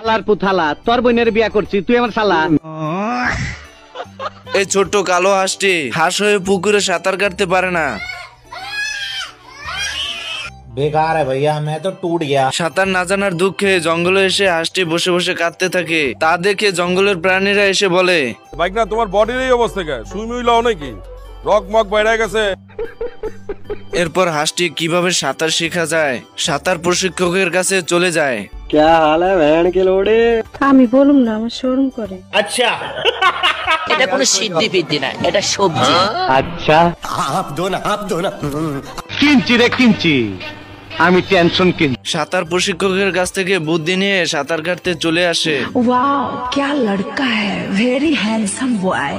আলার পুথালা তোর বোনের বিয়া করছি তুই আমার শালা। এই ছোট্ট কালো হাঁসটি হাঁস হয়ে পুকুরে সাঁতার কাটতে পারে না। बेकार है भैया मैं तो टूट गया। সাঁতার না জানার দুঃখে জঙ্গলে এসে হাঁসটি বসে বসে কাঁদতে থাকে। তা দেখে জঙ্গলের প্রাণীরা এসে বলে, বাইক না তোমার বডির এই অবস্থা কে? সুই মুই লাও নাকি? রক মক বাইরে গেছে। এরপর হাঁসটি কিভাবে সাঁতার শেখা যায় সাঁতার প্রশিক্ষকের কাছে চলে যায়। আমি বলুম না, আমার শরম করে। এটা কোনো সিদ্ধি ফিদ্ধি না, এটা সবজি। আচ্ছা কিনছি রে কিনছি, আমি টেনশন কিনছি। সাঁতার প্রশিক্ষকের কাছ থেকে বুদ্ধি নিয়ে সাঁতার কাটতে চলে আসে। वाह क्या लड़का है, वेरी हैंडसम बॉय,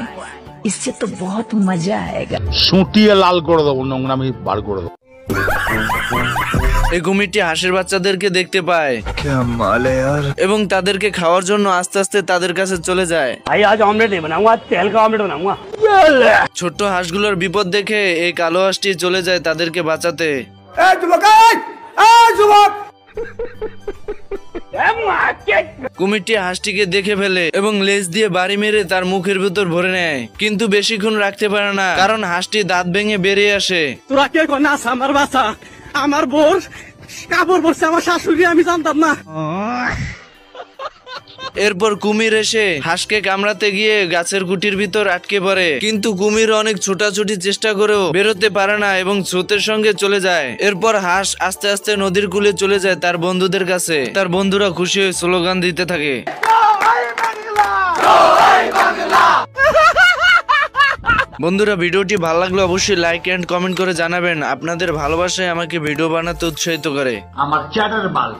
इससे तो बहुत मजा आएगा। সুটিয়ে লাল করে দেবো, নোংরামি বার করে দেবো। এই কুমিরটি হাঁসের বাচ্চাদেরকে দেখতে পায় এবং তাদেরকে খাওয়ার জন্য আস্তে আস্তে তাদের কাছে চলে যায়। ছোট্ট হাঁসগুলোর বিপদ দেখে এই কালো হাঁসটি চলে যায় তাদেরকে বাঁচাতে। কুমিরটি হাঁসটিকে দেখে ফেলে এবং লেজ দিয়ে বাড়ি মেরে তার মুখের ভিতর ভরে নেয়, কিন্তু বেশিক্ষণ রাখতে পারে না কারণ হাঁসটি দাঁত ভেঙে বেরিয়ে আসে। তোরা কে কোন নাস আমার বাসা, আমার বোর কাপড় পরছে আমার শাশুড়ি, আমি জানতাম না। এরপর কুমির এসে হাঁসকে কামড়াতে গিয়ে গাছের গুটির ভিতর আটকে পড়ে, কিন্তু কুমির অনেক ছোটাছুটি চেষ্টা করেও বেরোতে পারে না এবং স্রোতের সঙ্গে চলে যায়। এরপর হাঁস আস্তে আস্তে নদীর কূলে চলে যায় তার বন্ধুদের কাছে। তার বন্ধুরা খুশি হয়ে স্লোগান দিতে থাকে। বন্ধুরা, ভিডিওটি ভালো লাগলে অবশ্যই লাইক এন্ড কমেন্ট করে জানাবেন। আপনাদের ভালোবাসায় আমাকে ভিডিও বানাতে উৎসাহিত করে। আমার চ্যাটার মাল